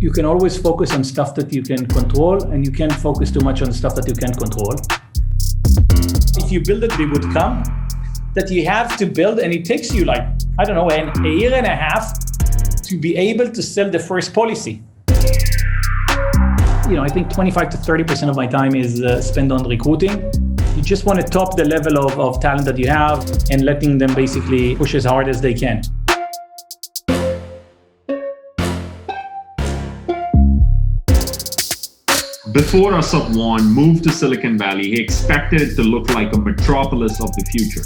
You can always focus on stuff that you can control, and you can't focus too much on stuff that you can't control. If you build it, they would come. That you have to build, and it takes you a year and a half to be able to sell the first policy. I think 25 to 30% of my time is spent on recruiting. You just want to top the level of talent that you have and letting them basically push as hard as they can. Before Assaf moved to Silicon Valley, he expected it to look like a metropolis of the future.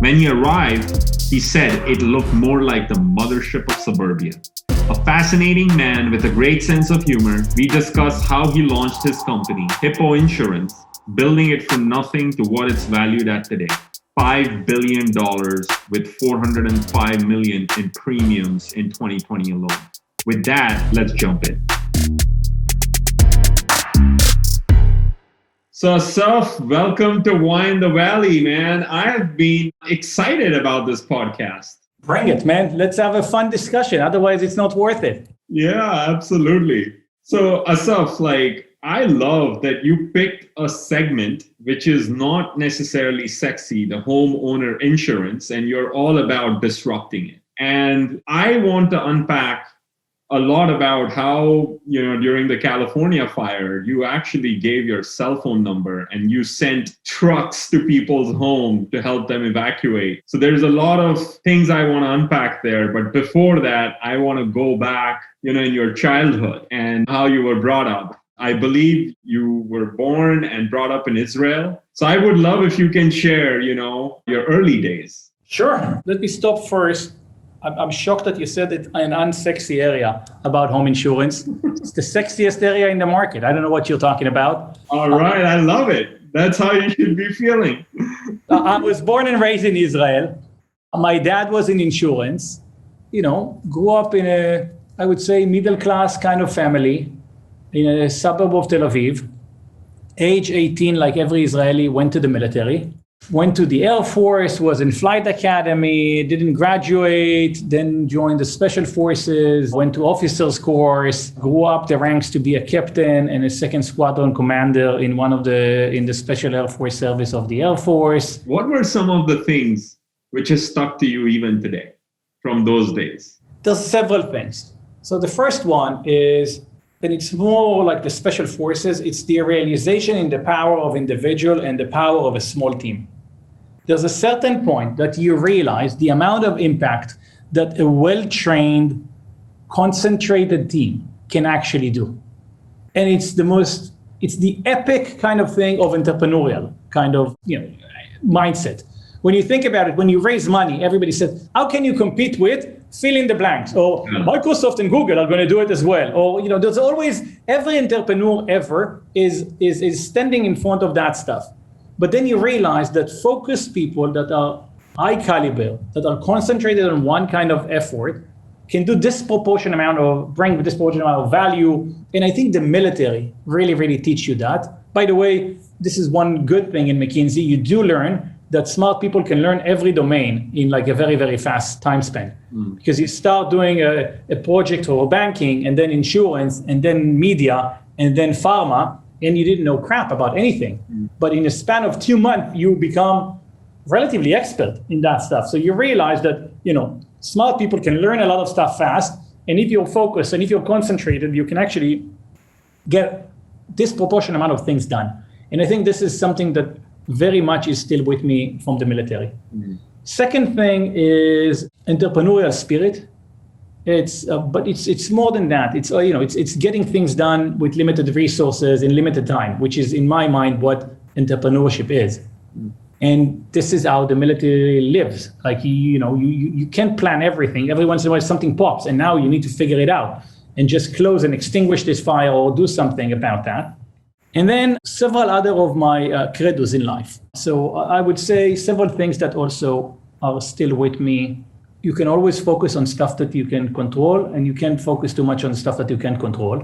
When he arrived, he said it looked more like the mothership of suburbia. A fascinating man with a great sense of humor, we discussed how he launched his company, Hippo Insurance, building it from nothing to what it's valued at today. $5 billion with $405 million in premiums in 2020 alone. With that, let's jump in. So Assaf, welcome to Wine the Valley, man. I have been excited about this podcast. Bring it, man. Let's have a fun discussion. Otherwise, it's not worth it. Yeah, absolutely. So Assaf, I love that you picked a segment which is not necessarily sexy, the homeowner insurance, and you're all about disrupting it. And I want to unpack a lot about how, during the California fire, you actually gave your cell phone number and you sent trucks to people's home to help them evacuate. So there's a lot of things I want to unpack there. But before that, I want to go back, in your childhood and how you were brought up. I believe you were born and brought up in Israel. So I would love if you can share, your early days. Sure. Let me stop first. I'm shocked that you said it in an unsexy area about home insurance. It's the sexiest area in the market. I don't know what you're talking about. All right. I love it. That's how you should be feeling. I was born and raised in Israel. My dad was in insurance, grew up in a, I would say, middle-class kind of family in a suburb of Tel Aviv. Age 18, like every Israeli, went to the military. Went to the Air Force, was in flight academy, didn't graduate, then joined the Special Forces, went to officers course, grew up the ranks to be a captain and a second squadron commander in the Special Air Force Service of the Air Force. What were some of the things which has stuck to you even today from those days? There's several things. So the first one is, and it's more like the Special Forces, it's the realization in the power of individual and the power of a small team. There's a certain point that you realize the amount of impact that a well-trained, concentrated team can actually do. And it's the epic kind of thing of entrepreneurial kind of mindset. When you think about it, when you raise money, everybody says, how can you compete with fill in the blanks? Or Microsoft and Google are going to do it as well. Or, there's always, every entrepreneur ever is standing in front of that stuff. But then you realize that focused people that are high caliber, that are concentrated on one kind of effort, can do bring disproportionate amount of value. And I think the military really, really teach you that. By the way, this is one good thing in McKinsey. You do learn that smart people can learn every domain in a very, very fast time span. Because you start doing a project or banking, and then insurance, and then media, and then pharma, and you didn't know crap about anything. But in a span of 2 months, you become relatively expert in that stuff. So you realize that, smart people can learn a lot of stuff fast. And if you're focused and if you're concentrated, you can actually get disproportionate amount of things done. And I think this is something that very much is still with me from the military. Second thing is entrepreneurial spirit. But it's more than that. It's getting things done with limited resources in limited time, which is in my mind what entrepreneurship is. And this is how the military lives. You can't plan everything. Every once in a while something pops, and now you need to figure it out and just close and extinguish this fire or do something about that. And then several other of my credos in life. So I would say several things that also are still with me. You can always focus on stuff that you can control, and you can't focus too much on stuff that you can't control.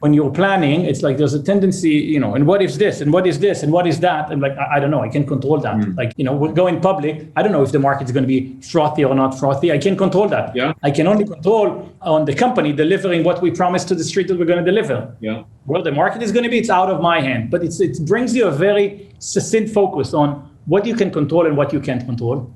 when you're planning, it's like there's a tendency, and what is this, and what is this, and what is that? And like, I don't know, I can't control that. Like, we're going public. I don't know if the market's going to be frothy or not frothy. I can't control that. Yeah. I can only control on the company delivering what we promised to the street that we're going to deliver. Yeah. Where the market is going to be, it's out of my hand. But it brings you a very succinct focus on what you can control and what you can't control.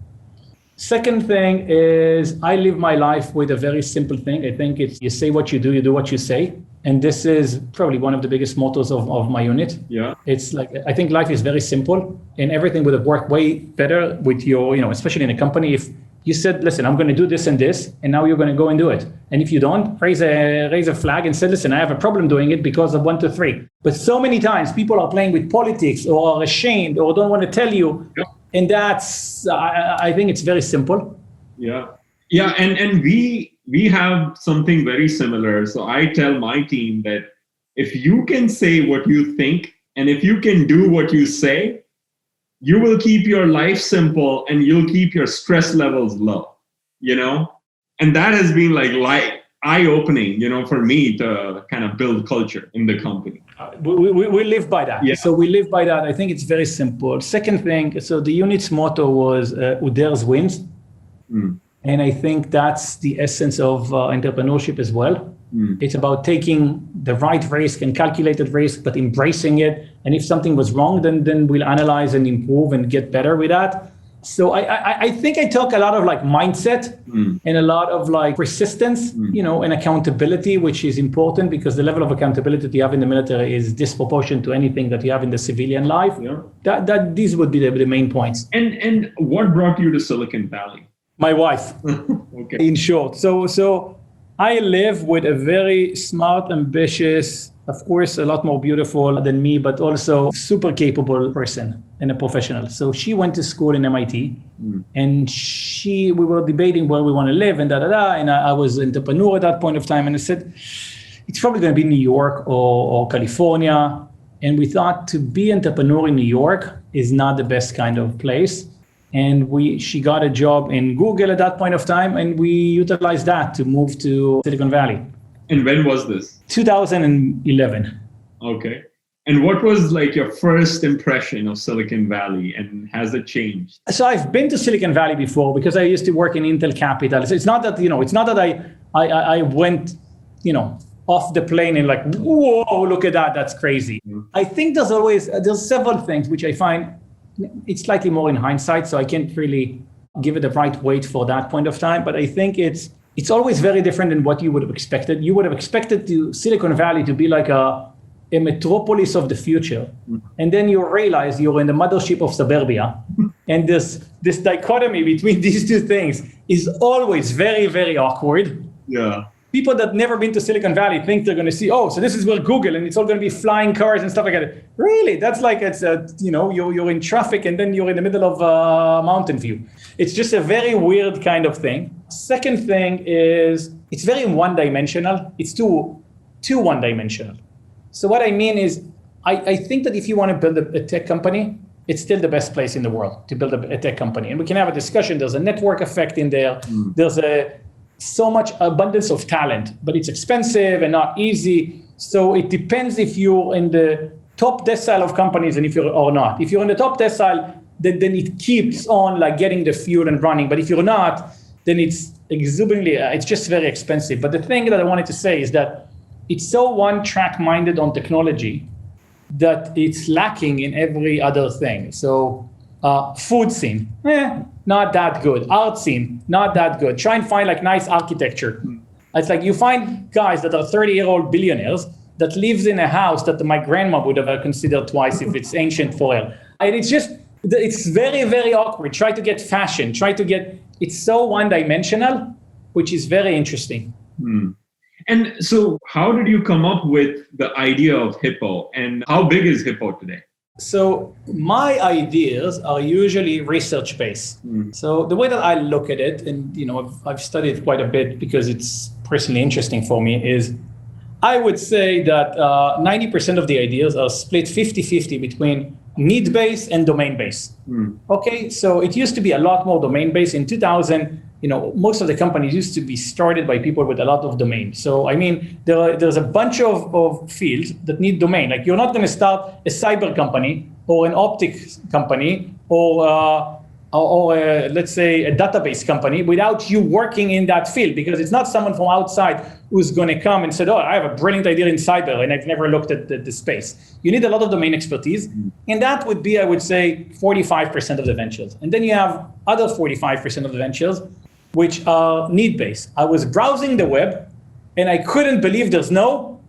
Second thing is I live my life with a very simple thing. I think it's you say what you do what you say. And this is probably one of the biggest mottos of my unit. Yeah. It's like, I think life is very simple and everything would have worked way better with your, especially in a company. If you said, listen, I'm going to do this and this, and now you're going to go and do it. And if you don't, raise a flag and say, listen, I have a problem doing it because of 1, 2, 3. But so many times people are playing with politics or are ashamed or don't want to tell you. Yeah. And that's, I think it's very simple. Yeah. Yeah. And we have something very similar. So I tell my team that if you can say what you think, and if you can do what you say, you will keep your life simple and you'll keep your stress levels low, And that has been like eye-opening, for me to kind of build culture in the company. We live by that. Yeah. So we live by that. I think it's very simple. Second thing, so the unit's motto was who dares wins. And I think that's the essence of entrepreneurship as well. It's about taking the right risk and calculated risk, but embracing it. And if something was wrong, then we'll analyze and improve and get better with that. So I think I talk a lot of like mindset and a lot of like persistence, and accountability, which is important because the level of accountability that you have in the military is disproportionate to anything that you have in the civilian life. Yeah. That these would be the main points. And what brought you to Silicon Valley? My wife, Okay. in short. So I live with a very smart, ambitious, of course, a lot more beautiful than me, but also super capable person and a professional. So she went to school in MIT and we were debating where we want to live and and I was an entrepreneur at that point of time. And I said, it's probably going to be New York or California. And we thought to be entrepreneur in New York is not the best kind of place. And she got a job in Google at that point of time, and we utilized that to move to Silicon Valley. And when was this? 2011. Okay. And what was like your first impression of Silicon Valley, and has it changed? So I've been to Silicon Valley before because I used to work in Intel Capital. So it's not that I went, off the plane and like, whoa, look at that, that's crazy. I think there's several things which I find it's slightly more in hindsight, so I can't really give it the right weight for that point of time. But I think it's always very different than what you would have expected. You would have expected Silicon Valley to be like a metropolis of the future. And then you realize you're in the mothership of suburbia. And this dichotomy between these two things is always very, very awkward. Yeah. People that never been to Silicon Valley think they're going to see, so this is where Google, and it's all going to be flying cars and stuff like that. Really? That's like, you're in traffic and then you're in the middle of Mountain View. It's just a very weird kind of thing. Second thing is it's very one-dimensional. It's too one-dimensional. So what I mean is I think that if you want to build a tech company, it's still the best place in the world to build a tech company. And we can have a discussion. There's a network effect in there. There's so much abundance of talent, but it's expensive and not easy. So it depends if you're in the top decile of companies and if you're or not. If you're in the top decile, then it keeps on like getting the fuel and running. But if you're not, then it's exuberantly, it's just very expensive. But the thing that I wanted to say is that it's so one-track minded on technology that it's lacking in every other thing. So food scene, not that good. Art scene, not that good. Try and find like nice architecture. It's like you find guys that are 30-year-old billionaires that lives in a house that my grandma would have considered twice if it's ancient for her. And it's very, very awkward. Try to get fashion. It's so one-dimensional, which is very interesting. And so how did you come up with the idea of Hippo, and how big is Hippo today? So my ideas are usually research-based. So the way that I look at it, and I've studied quite a bit because it's personally interesting for me, is I would say that 90% of the ideas are split 50-50 between need-based and domain-based. Okay, so it used to be a lot more domain-based. In 2000, most of the companies used to be started by people with a lot of domain. So, I mean, there's a bunch of fields that need domain. Like, you're not going to start a cyber company or an optics company or let's say a database company without you working in that field, because it's not someone from outside who's going to come and say, oh, I have a brilliant idea in cyber and I've never looked at the space. You need a lot of domain expertise. And that would be, I would say, 45% of the ventures. And then you have other 45% of the ventures, which are need-based. I was browsing the web and I couldn't believe there's no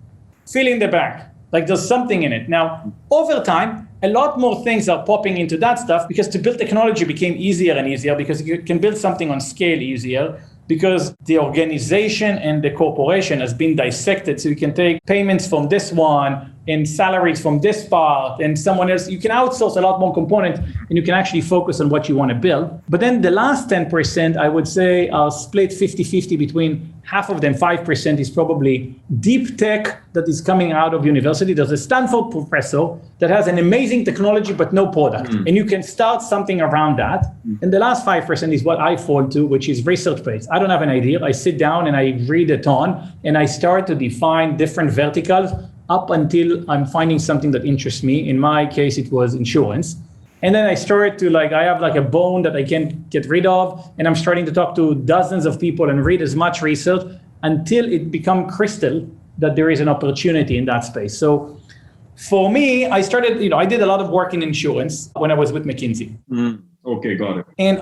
fill in the blank. Like, there's something in it. Now, over time, a lot more things are popping into that stuff, because to build technology became easier and easier, because you can build something on scale easier, because the organization and the corporation has been dissected. So you can take payments from this one and salaries from this part and someone else. You can outsource a lot more components and you can actually focus on what you want to build. But then the last 10%, I would say, are split 50-50 between half of them. 5% is probably deep tech that is coming out of university. There's a Stanford professor that has an amazing technology but no product. And you can start something around that. And the last 5% is what I fall to, which is research-based. I don't have an idea. I sit down and I read a ton and I start to define different verticals up until I'm finding something that interests me. In my case, it was insurance. And then I started to I have a bone that I can't get rid of. And I'm starting to talk to dozens of people and read as much research until it becomes crystal that there is an opportunity in that space. So for me, I started, I did a lot of work in insurance when I was with McKinsey. Okay, got it. And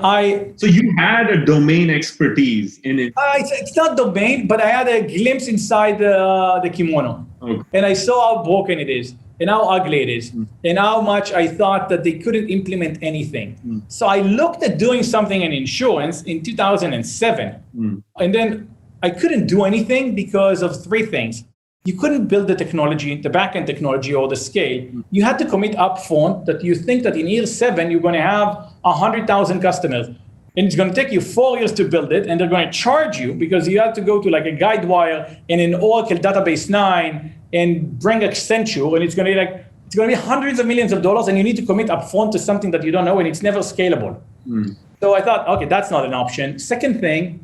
So you had a domain expertise in it. It's not domain, but I had a glimpse inside the kimono. Okay. And I saw how broken it is and how ugly it is and how much I thought that they couldn't implement anything. So I looked at doing something in insurance in 2007. And then I couldn't do anything because of three things. You couldn't build the technology, the backend technology or the scale. You had to commit upfront that you think that in year 7, you're going to have 100,000 customers. And it's going to take you 4 years to build it. And they're going to charge you because you have to go to a Guidewire and an Oracle Database 9 and bring Accenture. And it's going to be hundreds of millions of dollars. And you need to commit upfront to something that you don't know. And it's never scalable. So I thought, okay, that's not an option. Second thing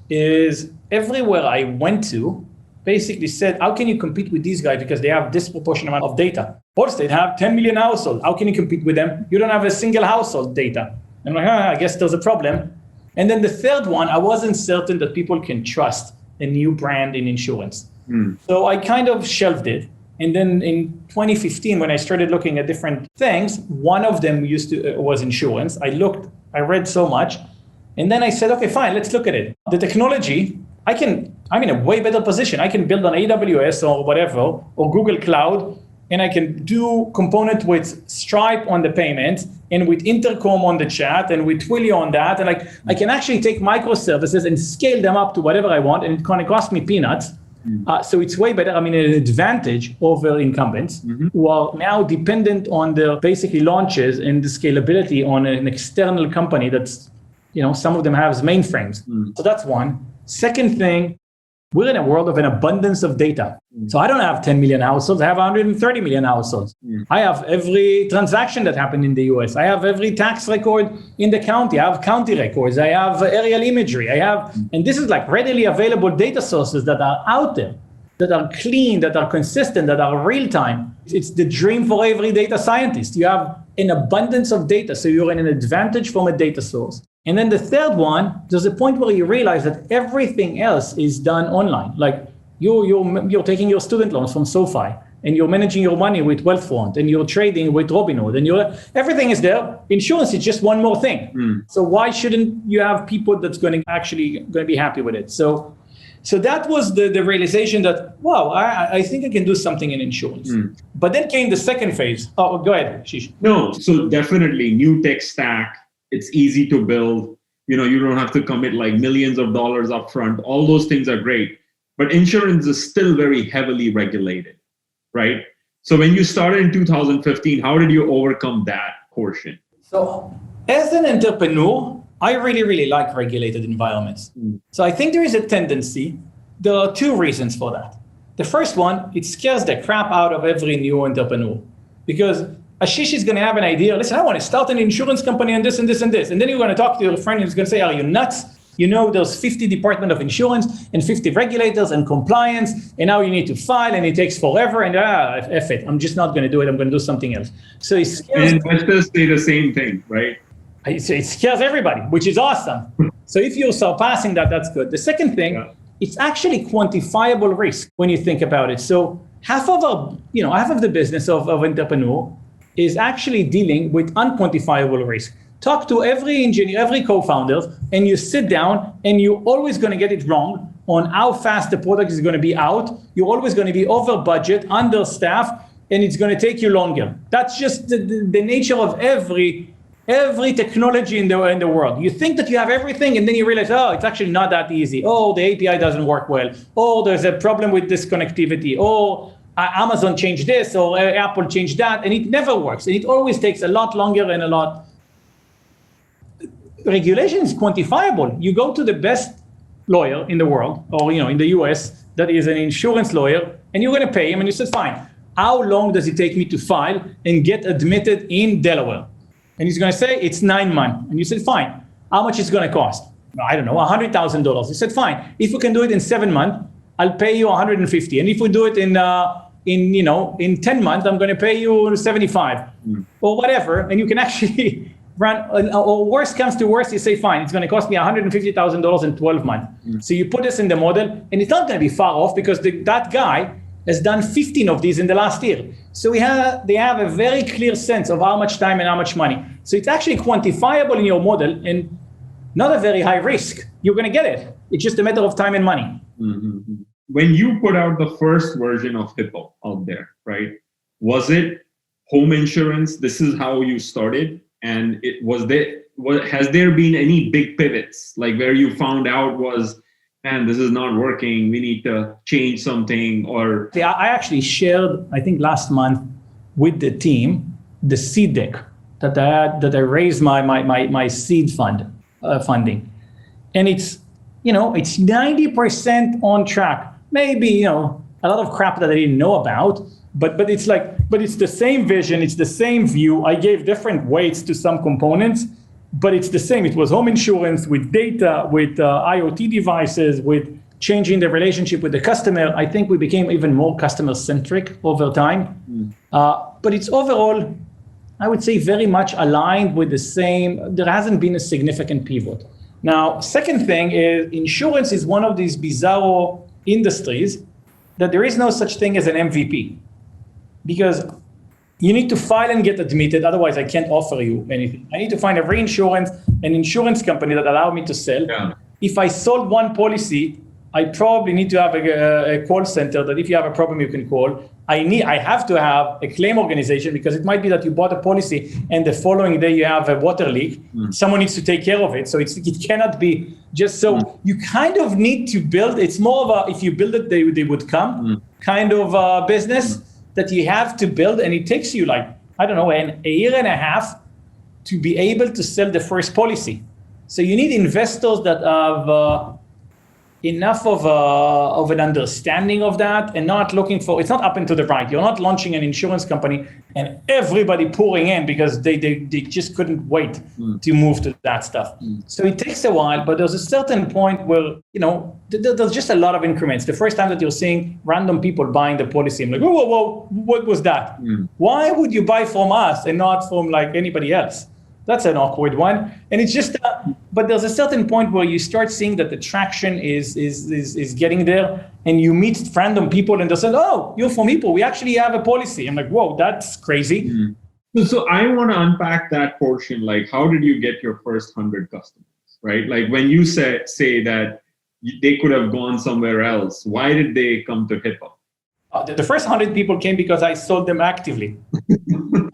is, everywhere I went to, basically said, how can you compete with these guys? Because they have disproportionate amount of data. Allstate have 10 million households. How can you compete with them? You don't have a single household data. And I'm like, I guess there's a problem. And then the third one, I wasn't certain that people can trust a new brand in insurance. So I kind of shelved it. And then in 2015, when I started looking at different things, one of them was insurance. I read so much. And then I said, okay, fine, let's look at it. The technology, I'm in a way better position. I can build on AWS or whatever, or Google Cloud, and I can do component with Stripe on the payment, and with Intercom on the chat, and with Twilio on that. And I can actually take microservices and scale them up to whatever I want, and it's going to cost me peanuts. So it's way better. I'm in an advantage over incumbents who are now dependent on their basically launches and the scalability on an external company that's, some of them have mainframes. So that's one. Second thing, we're in a world of an abundance of data. So I don't have 10 million households. I have 130 million households. I have every transaction that happened in the US. I have every tax record in the county. I have county records. I have aerial imagery. And this is readily available data sources that are out there, that are clean, that are consistent, that are real time. It's the dream for every data scientist. You have an abundance of data. So you're in an advantage from a data source. And then the third one, there's a point where you realize that everything else is done online. You're taking your student loans from SoFi, and you're managing your money with Wealthfront, and you're trading with Robinhood, and everything is there. Insurance is just one more thing. So why shouldn't you have people that's going to be happy with it? So that was the realization that, wow, I think I can do something in insurance. But then came the second phase. Oh, go ahead, Shish. No, so definitely new tech stack. It's easy to build. You don't have to commit millions of dollars up front. All those things are great. But insurance is still very heavily regulated, right? So when you started in 2015, how did you overcome that portion? So as an entrepreneur, I really, really like regulated environments. So I think there is a tendency. There are two reasons for that. The first one, it scares the crap out of every new entrepreneur, because Ashish is going to have an idea. Listen, I want to start an insurance company and this and this and this. And then you're going to talk to your friend who's going to say, are you nuts? You know, there's 50 Department of Insurance and 50 regulators and compliance, and now you need to file, and it takes forever, and F it, I'm just not going to do it, I'm going to do something else. So it scares, and investors say the same thing, right? it scares everybody, which is awesome. So if you're surpassing that, that's good. The second thing, it's actually quantifiable risk when you think about it. So half of the business of entrepreneur is actually dealing with unquantifiable risk. Talk to every engineer, every co-founder, and you sit down and you're always going to get it wrong on how fast the product is going to be out. You're always going to be over budget, understaffed, and it's going to take you longer. That's just the nature of every technology in the world. You think that you have everything, and then you realize, it's actually not that easy. The API doesn't work well. There's a problem with this connectivity. Amazon changed this, or Apple changed that, and it never works. And it always takes a lot longer and a lot. Regulation is quantifiable. You go to the best lawyer in the world, or in the US, that is an insurance lawyer, and you're going to pay him, and you said, fine, how long does it take me to file and get admitted in Delaware? And he's going to say, it's 9 months. And you said, fine, how much is it going to cost? I don't know, $100,000. He said, fine, if we can do it in 7 months, I'll pay you 150. And if we do it in 10 months, I'm going to pay you 75 or whatever. And you can actually run, or worst comes to worst, you say, fine, it's going to cost me $150,000 in 12 months. So you put this in the model, and it's not going to be far off, because that guy has done 15 of these in the last year. So they have a very clear sense of how much time and how much money. So it's actually quantifiable in your model, and not a very high risk. You're going to get it. It's just a matter of time and money. Mm-hmm. When you put out the first version of Hippo out there, right? Was it home insurance? This is how you started, and has there been any big pivots, like where you found out was, man, this is not working, we need to change something? Or I actually shared, I think last month, with the team, the seed deck that I raised my seed funding, and it's 90% on track. Maybe a lot of crap that I didn't know about, but it's the same vision, it's the same view. I gave different weights to some components, but it's the same. It was home insurance with data, with IoT devices, with changing the relationship with the customer. I think we became even more customer-centric over time. But it's overall, I would say, very much aligned with the same. There hasn't been a significant pivot. Now, second thing is, insurance is one of these bizarre industries that there is no such thing as an MVP. Because you need to file and get admitted, otherwise I can't offer you anything. I need to find an insurance company that allow me to sell. Yeah. If I sold one policy, I probably need to have a call center that if you have a problem, you can call. I have to have a claim organization, because it might be that you bought a policy and the following day you have a water leak. Someone needs to take care of it. So it cannot be just so. You kind of need to build. It's more of if you build it, they would come kind of business that you have to build. And it takes you a year and a half to be able to sell the first policy. So you need investors that have enough of an understanding of that, and not looking for, it's not up and to the right. You're not launching an insurance company and everybody pouring in because they just couldn't wait to move to that stuff. So it takes a while, but there's a certain point where, there's just a lot of increments. The first time that you're seeing random people buying the policy, I'm like, whoa, what was that? Why would you buy from us and not from anybody else? That's an awkward one. And it's just, but there's a certain point where you start seeing that the traction is getting there, and you meet random people and they say, oh, you're from Hippo, we actually have a policy. I'm like, whoa, that's crazy. So I want to unpack that portion. How did you get your first 100 customers, right? When you say that they could have gone somewhere else, why did they come to Hippo? The first 100 people came because I sold them actively.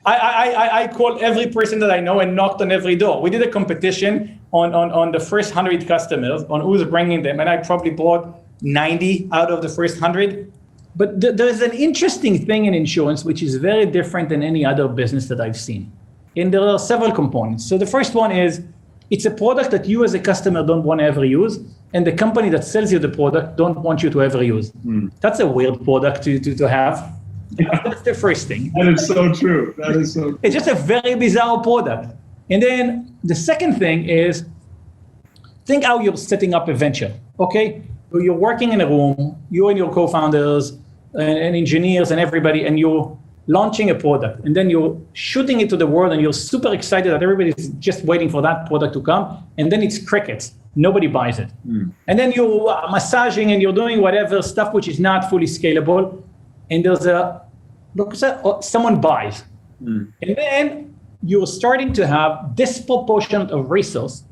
I called every person that I know and knocked on every door. We did a competition on the first 100 customers, on who's bringing them, and I probably bought 90 out of the first 100. But there's an interesting thing in insurance, which is very different than any other business that I've seen. And there are several components. So the first one is, it's a product that you as a customer don't want to ever use, and the company that sells you the product don't want you to ever use. That's a weird product to have. That's the first thing. That is so true. It's just a very bizarre product. And then the second thing is, think how you're setting up a venture, okay? So you're working in a room, you and your co-founders and engineers and everybody, and you're launching a product, and then you're shooting it to the world, and you're super excited that everybody's just waiting for that product to come, and then it's crickets. Nobody buys it. And then you're massaging and you're doing whatever stuff which is not fully scalable, and there's someone buys. And then you're starting to have disproportionate of resource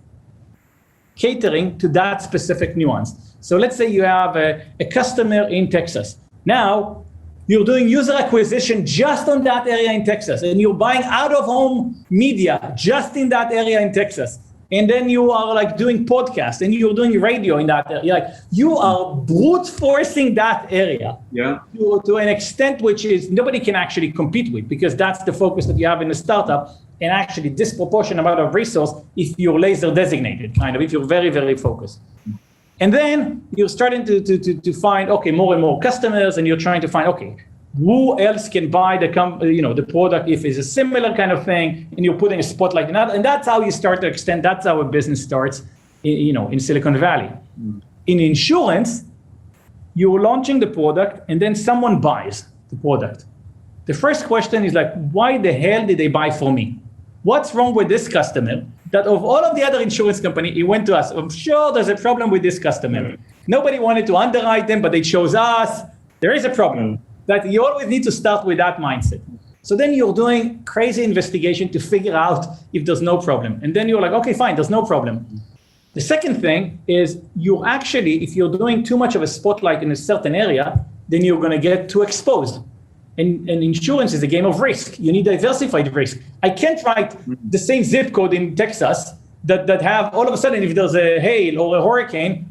catering to that specific nuance. So let's say you have a customer in Texas. Now, you're doing user acquisition just on that area in Texas, and you're buying out-of-home media just in that area in Texas. And then you are like doing podcasts, and you're doing radio in that area. Like, you are brute forcing that area to an extent which is nobody can actually compete with, because that's the focus that you have in a startup, and actually disproportionate amount of resource if you're laser designated, kind of, if you're very, very focused. And then you're starting to find, okay, more and more customers, and you're trying to find, okay, who else can buy the product if it's a similar kind of thing, and you're putting a spotlight on that, and that's how you start to extend. That's how a business starts, in Silicon Valley. In insurance, you're launching the product, and then someone buys the product. The first question is like, why the hell did they buy from me? What's wrong with this customer? That of all of the other insurance company, he went to us. I'm sure there's a problem with this customer. Nobody wanted to underwrite them, but they chose us. There is a problem. That you always need to start with that mindset. So then you're doing crazy investigation to figure out if there's no problem. And then you're like, okay, fine, there's no problem. The second thing is you actually, if you're doing too much of a spotlight in a certain area, then you're going to get too exposed. And insurance is a game of risk. You need diversified risk. I can't write the same zip code in Texas that have all of a sudden, if there's a hail or a hurricane,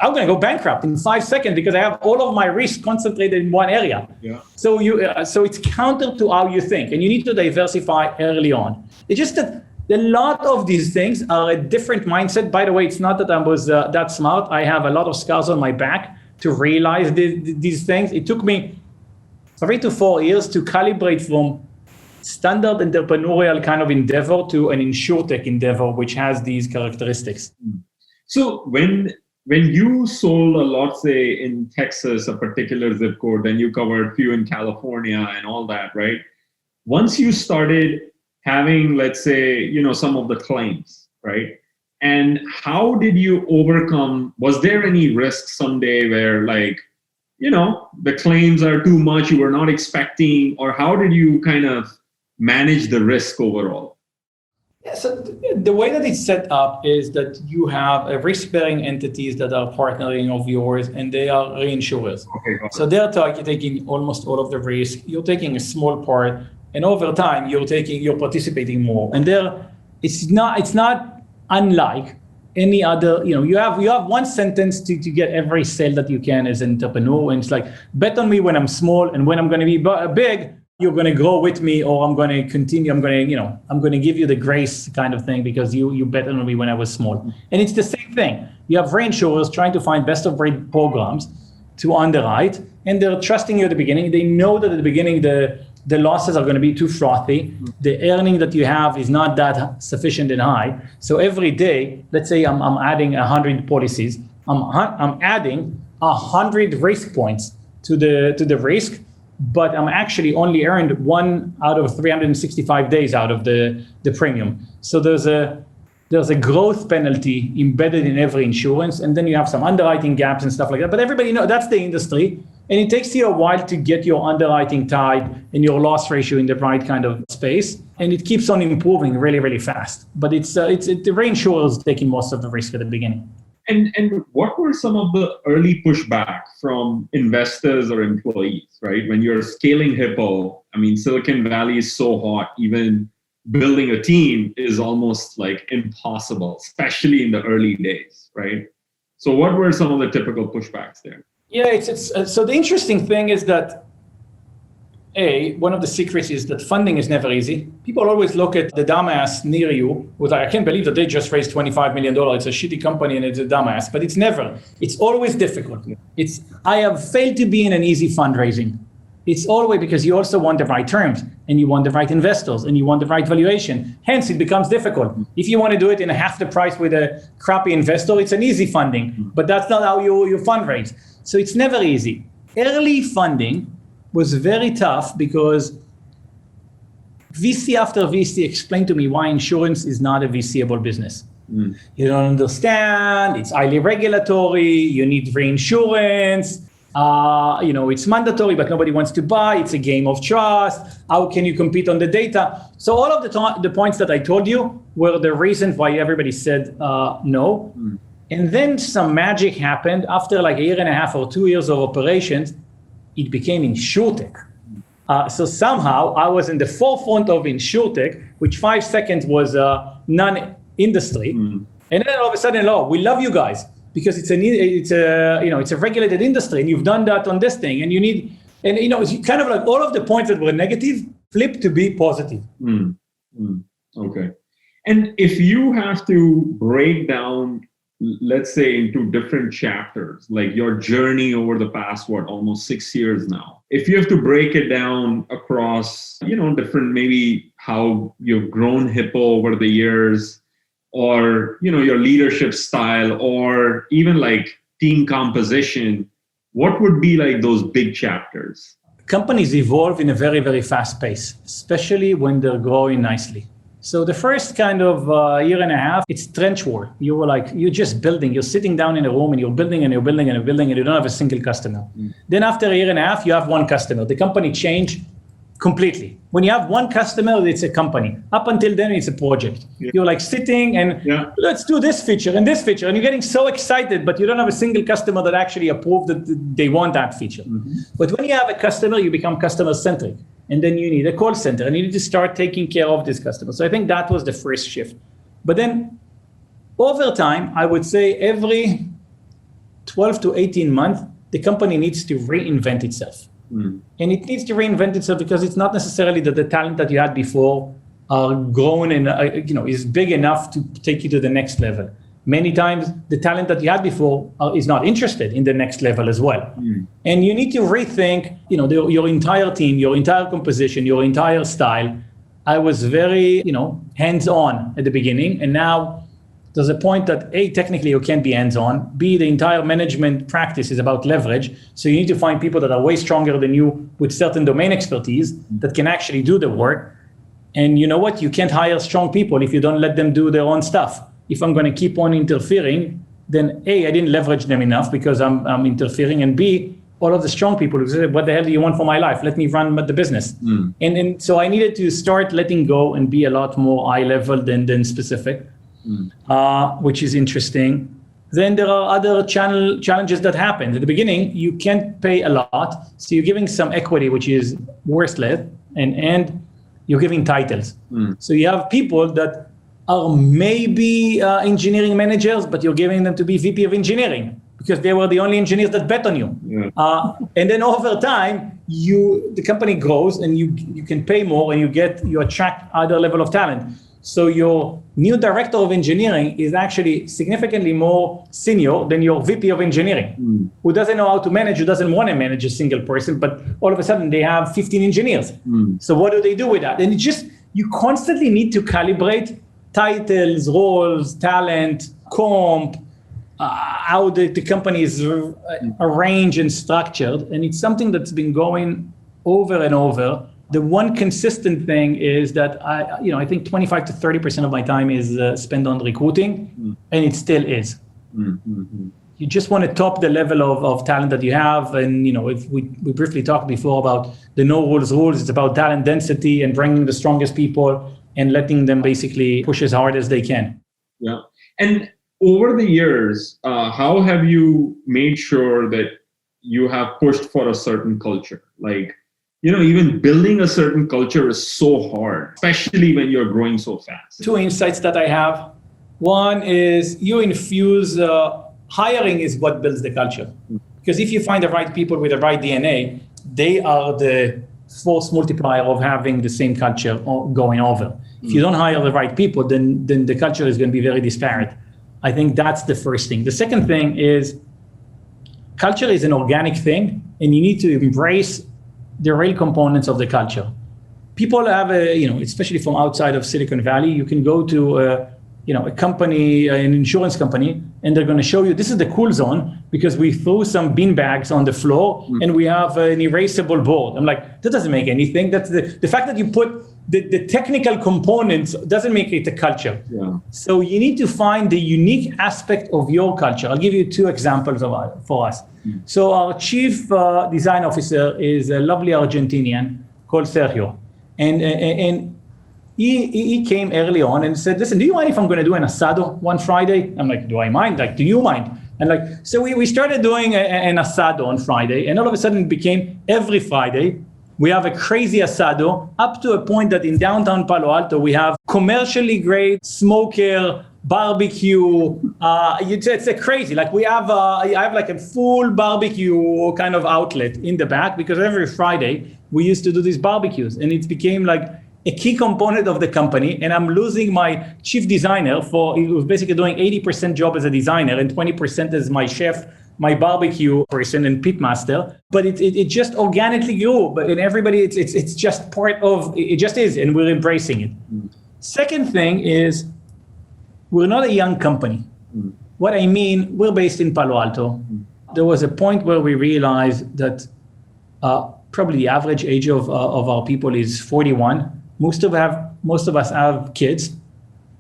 I'm going to go bankrupt in 5 seconds because I have all of my risk concentrated in one area. So so it's counter to how you think, and you need to diversify early on. It's just that a lot of these things are a different mindset. By the way, it's not that I was that smart. I have a lot of scars on my back to realize these things. It took me 3 to 4 years to calibrate from standard entrepreneurial kind of endeavor to an insurtech endeavor, which has these characteristics. So when you sold a lot, say in Texas, a particular zip code, then you covered few in California and all that, right? Once you started having, let's say, some of the claims, right? And how did you overcome, was there any risk someday where the claims are too much, you were not expecting, or how did you kind of manage the risk overall? Yeah, so the way that it's set up is that you have a risk-bearing entities that are partnering of yours, and they are reinsurers. Okay, so they're taking almost all of the risk. You're taking a small part, and over time you're participating more. And it's not unlike any other. You have one sentence to get every sale that you can as an entrepreneur, and it's like, bet on me when I'm small, and when I'm going to be big, you're going to grow with me, or I'm going to continue. I'm going to give you the grace kind of thing because you bet on me when I was small. And it's the same thing. You have reinsurers trying to find best of breed programs to underwrite, and they're trusting you at the beginning. They know that at the beginning the losses are going to be too frothy. The earning that you have is not that sufficient and high. So every day, let's say I'm adding 100 policies. I'm adding 100 risk points to the risk, but I'm actually only earned 1 out of 365 days out of the premium. So there's a growth penalty embedded in every insurance, and then you have some underwriting gaps and stuff like that. But everybody knows that's the industry, and it takes you a while to get your underwriting tied and your loss ratio in the right kind of space, and it keeps on improving really, really fast. But it's the reinsurers taking most of the risk at the beginning. And what were some of the early pushback from investors or employees, right? When you're scaling Hippo, I mean, Silicon Valley is so hot, even building a team is almost like impossible, especially in the early days, right? So what were some of the typical pushbacks there? Yeah, so the interesting thing is that one of the secrets is that funding is never easy. People always look at the dumbass near you with I can't believe that they just raised $25 million. It's a shitty company and it's a dumbass, but it's always difficult. I have failed to be in an easy fundraising. it's always because you also want the right terms, and you want the right investors, and you want the right valuation. Hence, it becomes difficult. If you want to do it in half the price with a crappy investor, it's an easy funding, but that's not how you fundraise. So it's never easy. Early funding was very tough because VC after VC explained to me why insurance is not a VC-able business. You don't understand, it's highly regulatory, you need reinsurance, it's mandatory, but nobody wants to buy, it's a game of trust, how can you compete on the data? So all of the points that I told you were the reasons why everybody said no. And then some magic happened. After like a year and a half or 2 years of operations, it became insurtech. So somehow I was in the forefront of insurtech, which 5 seconds was non-industry. And then all of a sudden, we love you guys because it's a regulated industry, and you've done that on this thing, and it's kind of like all of the points that were negative flipped to be positive. Okay. And if you have to break down, let's say, into different chapters, like your journey over the past, almost 6 years now, if you have to break it down across, different, maybe how you've grown Hippo over the years, or, your leadership style, or even like team composition, what would be like those big chapters? Companies evolve in a very, very fast pace, especially when they're growing nicely. So the first kind of year and a half, it's trench war. You're just building. You're sitting down in a room and you're building and you're building and you're building, and you don't have a single customer. Then after a year and a half, you have one customer. The company changed completely. When you have one customer, it's a company. Up until then, it's a project. You're like sitting and let's do this feature and this feature. And you're getting so excited, but you don't have a single customer that actually approved that they want that feature. But when you have a customer, you become customer-centric. And then you need a call center, and you need to start taking care of this customer. So I think that was the first shift. But then over time, I would say every 12 to 18 months, the company needs to reinvent itself. And it needs to reinvent itself because it's not necessarily that the talent that you had before are grown and is big enough to take you to the next level. Many times, the talent that you had before is not interested in the next level as well. And you need to rethink, your entire team, your entire composition, your entire style. I was very, hands-on at the beginning, and now there's a point that A, technically you can't be hands-on. B, the entire management practice is about leverage. So you need to find people that are way stronger than you with certain domain expertise that can actually do the work. And you know what? You can't hire strong people if you don't let them do their own stuff. If I'm going to keep on interfering, then A, I didn't leverage them enough because I'm interfering, and B, all of the strong people who said, what the hell do you want for my life? Let me run the business. And so I needed to start letting go and be a lot more high level than specific, which is interesting. Then there are other challenges that happen. At the beginning, you can't pay a lot, so you're giving some equity, which is worthless, and you're giving titles. So you have people that are maybe engineering managers, but you're giving them to be VP of engineering because they were the only engineers that bet on you. And then over time, the company grows and you can pay more and you attract other level of talent. So your new director of engineering is actually significantly more senior than your VP of engineering, who doesn't know how to manage, who doesn't want to manage a single person, but all of a sudden they have 15 engineers. So what do they do with that? And you constantly need to calibrate titles, roles, talent, comp, how the company is arranged and structured. And it's something that's been going over and over. The one consistent thing is that I think 25 to 30% of my time is spent on recruiting, and it still is. You just want to top the level of talent that you have. And, if we briefly talked before about the no rules rules, it's about talent density and bringing the strongest people and letting them basically push as hard as they can. Yeah. And over the years, how have you made sure that you have pushed for a certain culture? Like, even building a certain culture is so hard, especially when you're growing so fast. 2 insights that I have. One is you infuse, hiring is what builds the culture. Because if you find the right people with the right DNA, they are the force multiplier of having the same culture going over. If you don't hire the right people, then the culture is going to be very disparate. I think that's the first thing. The second thing is culture is an organic thing, and you need to embrace the real components of the culture. People have especially from outside of Silicon Valley, you can go to a company, an insurance company, and they're going to show you this is the cool zone because we threw some bean bags on the floor and we have an erasable board. I'm like, that doesn't make anything. That's the fact that you put the technical components doesn't make it a culture. Yeah. So you need to find the unique aspect of your culture. I'll give you two examples for us. So our chief design officer is a lovely Argentinian called Sergio. And he came early on and said, listen, do you mind if I'm going to do an asado one Friday? I'm like, do I mind? Like, do you mind? And so we started doing an asado on Friday, and all of a sudden it became every Friday. We have a crazy asado up to a point that in downtown Palo Alto, we have commercially great smoker, barbecue. It's a crazy, like I have like a full barbecue kind of outlet in the back because every Friday we used to do these barbecues, and it became like a key component of the company. And I'm losing my chief designer he was basically doing 80% job as a designer and 20% as my chef, my barbecue person and pit master. But it just organically grew. But in everybody, it's just part of, it just is, and we're embracing it. Second thing is, we're not a young company. What I mean, we're based in Palo Alto. There was a point where we realized that probably the average age of our people is 41. Most of us have kids.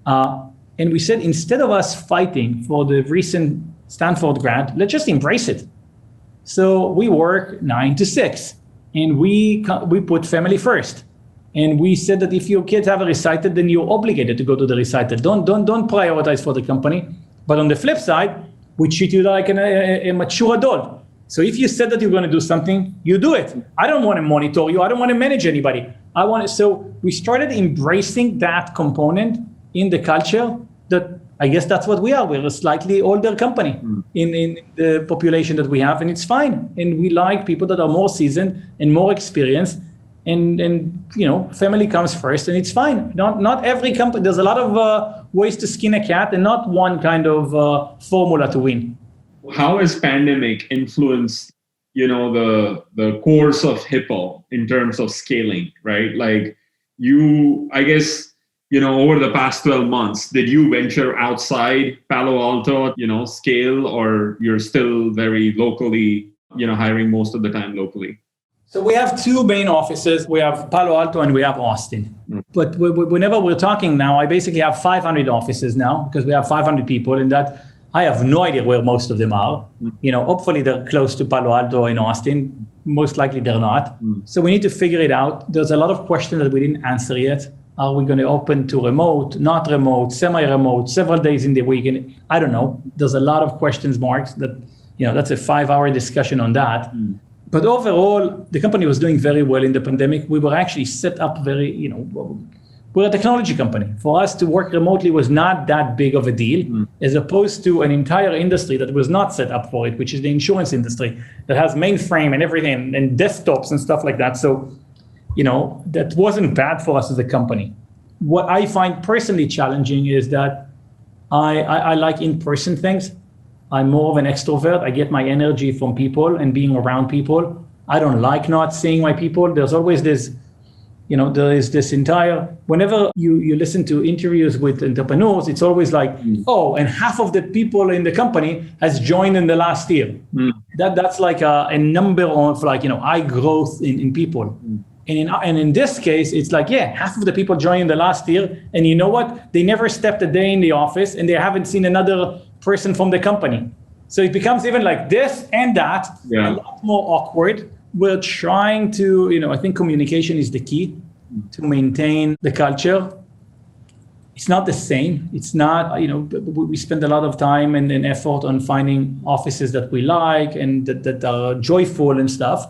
And we said, instead of us fighting for the recent Stanford grad, let's just embrace it. So we work 9 to 6, and we put family first. And we said that if your kids have a recital, then you're obligated to go to the recital. Don't prioritize for the company. But on the flip side, we treat you like a mature adult. So if you said that you're going to do something, you do it. I don't want to monitor you. I don't want to manage anybody. So we started embracing that component in the culture. That I guess that's what we are. We're a slightly older company in the population that we have, and it's fine. And we like people that are more seasoned and more experienced. And family comes first, and it's fine. Not every company. There's a lot of ways to skin a cat, and not one kind of formula to win. How has pandemic influenced, the course of Hippo in terms of scaling, right? Like I guess, over the past 12 months, did you venture outside Palo Alto, scale, or you're still very locally, hiring most of the time locally? So we have two main offices. We have Palo Alto and we have Austin. But whenever we're talking now, I basically have 500 offices now because we have 500 people, and that I have no idea where most of them are. Hopefully they're close to Palo Alto and Austin. Most likely they're not. So we need to figure it out. There's a lot of questions that we didn't answer yet. Are we going to open to remote, not remote, semi-remote, several days in the week? And I don't know. There's a lot of questions marks that, that's a 5-hour discussion on that. But overall, the company was doing very well in the pandemic. We were actually set up we're a technology company. For us to work remotely was not that big of a deal, as opposed to an entire industry that was not set up for it, which is the insurance industry that has mainframe and everything and desktops and stuff like that. So, that wasn't bad for us as a company. What I find personally challenging is that I like in-person things. I'm more of an extrovert. I get my energy from people and being around people. I don't like not seeing my people. There's always this, there is this entire, whenever you listen to interviews with entrepreneurs, it's always like, and half of the people in the company has joined in the last year. That's like a number of high growth in people. And in this case, it's like, half of the people joined in the last year. And you know what? They never stepped a day in the office, and they haven't seen another person from the company. So it becomes even like this and that, a lot more awkward. We're trying to, I think communication is the key to maintain the culture. It's not the same. It's not, we spend a lot of time and effort on finding offices that we like and that are joyful and stuff.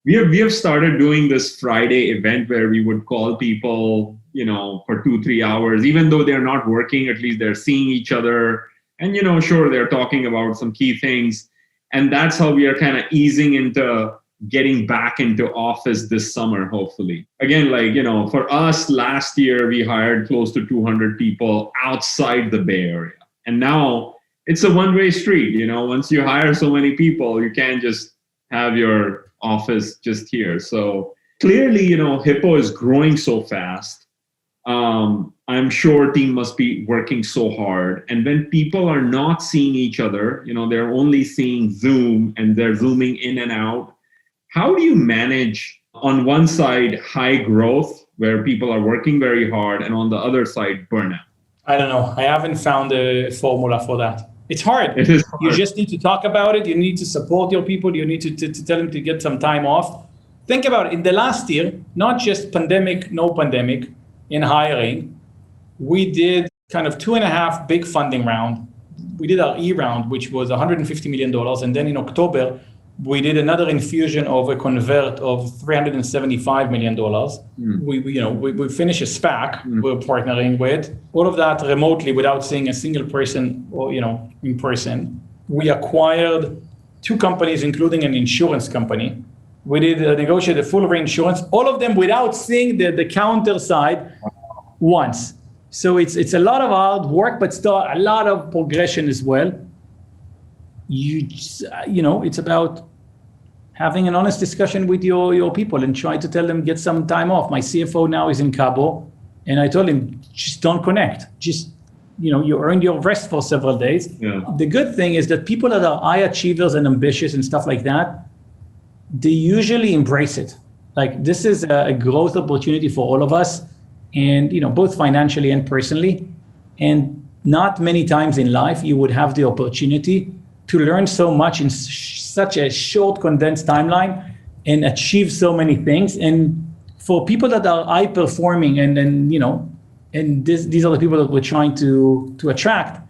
We have started doing this Friday event where we would call people, for 2-3 hours, even though they're not working, at least they're seeing each other. And, sure, they're talking about some key things. And that's how we are kind of easing into getting back into office this summer, hopefully. Again, for us, last year, we hired close to 200 people outside the Bay Area. And now it's a one-way street. Once you hire so many people, you can't just have your office just here. So clearly, Hippo is growing so fast. I'm sure team must be working so hard. And when people are not seeing each other, they're only seeing Zoom and they're zooming in and out. How do you manage on one side high growth where people are working very hard and on the other side burnout? I don't know. I haven't found a formula for that. It's hard. It is hard. You just need to talk about it. You need to support your people. You need to tell them to get some time off. Think about it. In the last year, not just pandemic, no pandemic, in hiring, we did kind of 2.5 big funding round. We did our E round, which was $150 million. And then in October, we did another infusion of a convert of $375 million. We finished a SPAC we're partnering with. All of that remotely without seeing a single person or, in person. We acquired 2 companies, including an insurance company. We did negotiate a full reinsurance, all of them without seeing the counter side once. So it's a lot of hard work, but still a lot of progression as well. It's about having an honest discussion with your people and try to tell them, get some time off. My CFO now is in Cabo, and I told him, just don't connect. Just, you earned your rest for several days. Yeah. The good thing is that people that are high achievers and ambitious and stuff like that, they usually embrace it. Like, this is a growth opportunity for all of us, and, both financially and personally. And not many times in life you would have the opportunity to learn so much in such a short, condensed timeline and achieve so many things. And for people that are high performing and these are the people that we're trying to attract,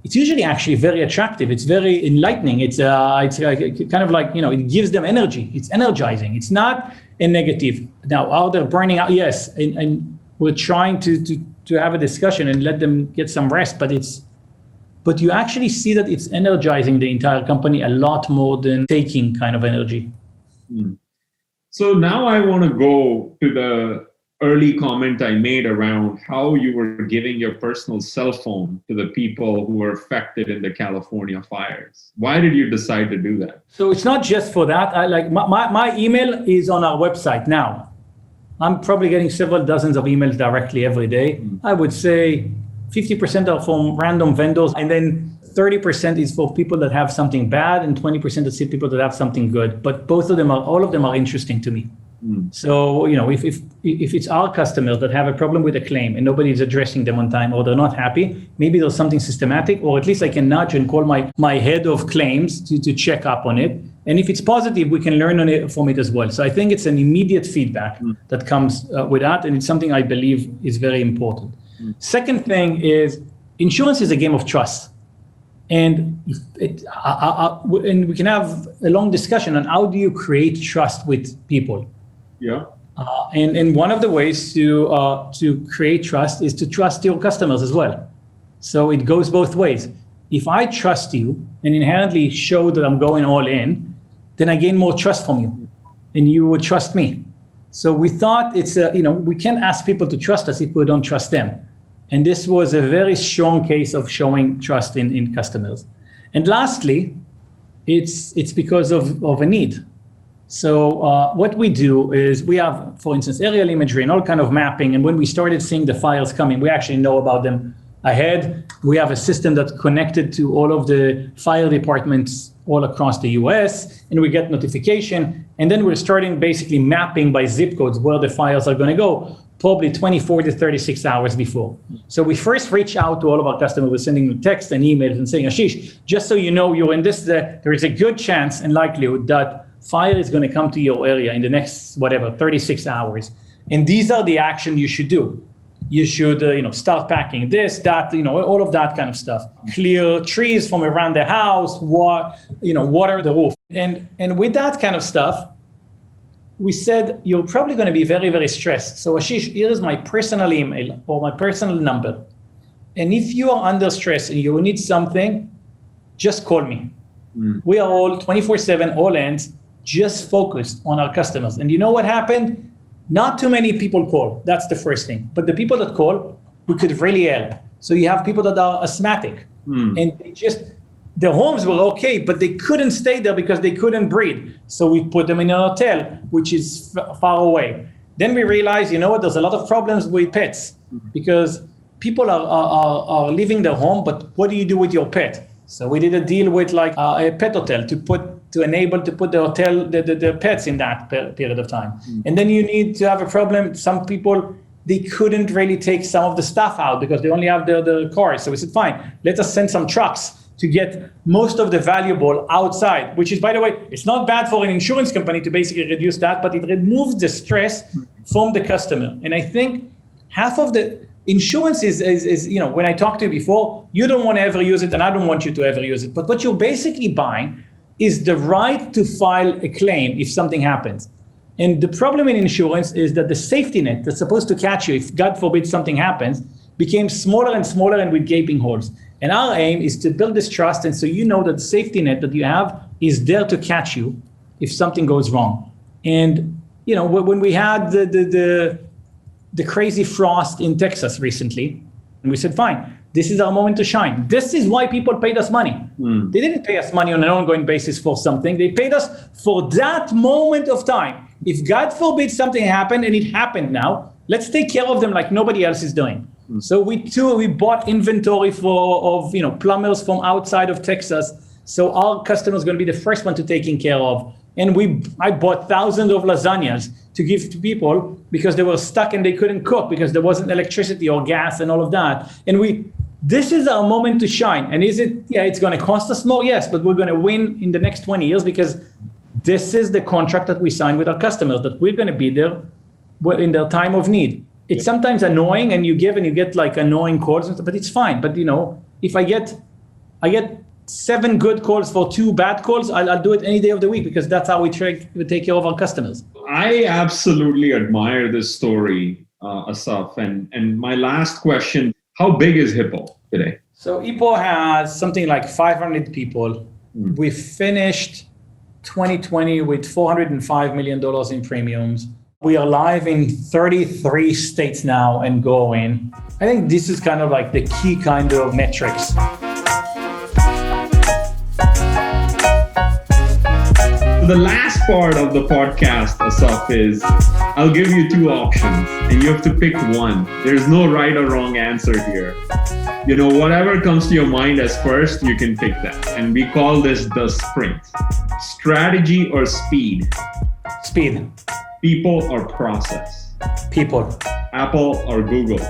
it's usually actually very attractive. It's very enlightening. It's kind of like, it gives them energy. It's energizing. It's not a negative. Now, are they burning out? Yes. And we're trying to have a discussion and let them get some rest, but you actually see that it's energizing the entire company a lot more than taking kind of energy. So now I want to go to the early comment I made around how you were giving your personal cell phone to the people who were affected in the California fires. Why did you decide to do that? So it's not just for that. My email is on our website now. I'm probably getting several dozens of emails directly every day. I would say 50% are from random vendors, and then 30% is for people that have something bad, and 20% is people that have something good. But all of them are interesting to me. So, if it's our customers that have a problem with a claim and nobody is addressing them on time, or they're not happy, maybe there's something systematic, or at least I can nudge and call my head of claims to check up on it. And if it's positive, we can learn from it as well. So I think it's an immediate feedback that comes with that, and it's something I believe is very important. Second thing is, insurance is a game of trust. And we can have a long discussion on how do you create trust with people. Yeah. And one of the ways to create trust is to trust your customers as well. So it goes both ways. If I trust you and inherently show that I'm going all in, then I gain more trust from you, and you would trust me. So we thought we can't ask people to trust us if we don't trust them. And this was a very strong case of showing trust in customers. And lastly, it's because of a need. So what we do is we have, for instance, aerial imagery and all kind of mapping. And when we started seeing the fires coming, we actually know about them ahead. We have a system that's connected to all of the fire departments all across the US, and we get notification. And then we're starting basically mapping by zip codes where the fires are going to go, probably 24 to 36 hours before. So we first reach out to all of our customers. We're sending them texts and emails and saying, Ashish, just so you know, you're in this, there is a good chance and likelihood that fire is going to come to your area in the next, 36 hours. And these are the action you should do. You should, start packing this, that, all of that kind of stuff. Clear trees from around the house, water the roof. And with that kind of stuff, we said, you're probably going to be very, very stressed. So Ashish, here is my personal email or my personal number. And if you are under stress and you need something, just call me. We are all 24/7, all ends, just focused on our customers. And you know what happened? Not too many people call. That's the first thing. But the people that call, we could really help. So you have people that are asthmatic and their homes were okay, but they couldn't stay there because they couldn't breathe. So we put them in a hotel, which is far away. Then we realized, you know what, there's a lot of problems with pets because people are leaving their home, but what do you do with your pet? So we did a deal with like a pet hotel to enable to put the pets in that period of time. And then you need to have a problem. Some people, they couldn't really take some of the stuff out because they only have the cars. So we said, fine, let us send some trucks to get most of the valuable outside, which is, by the way, it's not bad for an insurance company to basically reduce that, but it removes the stress from the customer. And I think half of the insurance is, you know, when I talked to you before, you don't want to ever use it and I don't want you to ever use it. But what you're basically buying is the right to file a claim if something happens. And the problem in insurance is that the safety net that's supposed to catch you if, God forbid, something happens, became smaller and smaller and with gaping holes. And our aim is to build this trust, and so you know that the safety net that you have is there to catch you if something goes wrong. And you know, when we had the crazy frost in Texas recently, and we said, fine, this is our moment to shine. This is why people paid us money. They didn't pay us money on an ongoing basis for something. They paid us for that moment of time. If God forbid something happened, and it happened now, let's take care of them like nobody else is doing. So we bought inventory of plumbers from outside of Texas. So our customers are going to be the first one to taking care of. And I bought thousands of lasagnas to give to people because they were stuck and they couldn't cook because there wasn't electricity or gas and all of that. And this is our moment to shine. And it's going to cost us more? Yes, but we're going to win in the next 20 years because this is the contract that we sign with our customers, that we're going to be there in their time of need. It's sometimes annoying and you get like annoying calls, but it's fine. But if I get 7 good calls for 2 bad calls, I'll do it any day of the week because that's how we take care of our customers. I absolutely admire this story, Assaf. And my last question, how big is Hippo today? So Hippo has something like 500 people. We finished 2020 with $405 million in premiums. We are live in 33 states now and going. I think this is kind of like the key kind of metrics. The last part of the podcast, Assaf, is I'll give you 2 options and you have to pick one. There's no right or wrong answer here. Whatever comes to your mind as first, you can pick that. And we call this the sprint. Strategy or speed? Speed. People or process? People. Apple or Google?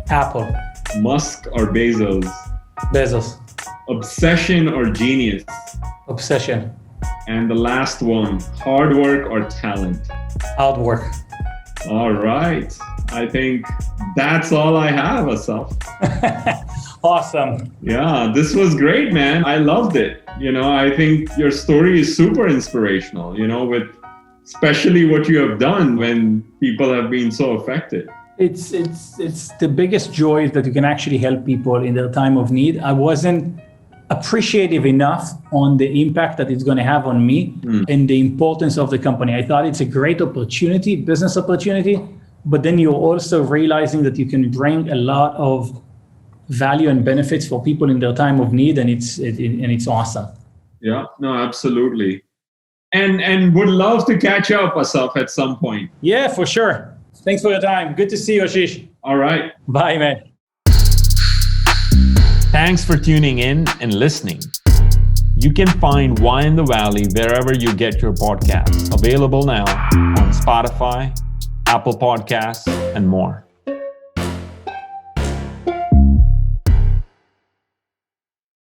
Apple. Musk or Bezos? Bezos. Obsession or genius? Obsession. And the last one, hard work or talent? Hard work. All right. I think that's all I have, Assaf. Awesome. Yeah, this was great, man. I loved it. I think your story is super inspirational, with especially what you have done when people have been so affected. It's the biggest joy that you can actually help people in their time of need. I wasn't appreciative enough on the impact that it's going to have on me and the importance of the company. I thought it's a great opportunity, business opportunity, but then you're also realizing that you can bring a lot of value and benefits for people in their time of need, and it's awesome. Yeah, no, absolutely. And would love to catch up, Assaf, at some point. Yeah, for sure. Thanks for your time. Good to see you, Ashish. All right. Bye, man. Thanks for tuning in and listening. You can find Why in the Valley wherever you get your podcasts. Available now on Spotify, Apple Podcasts, and more.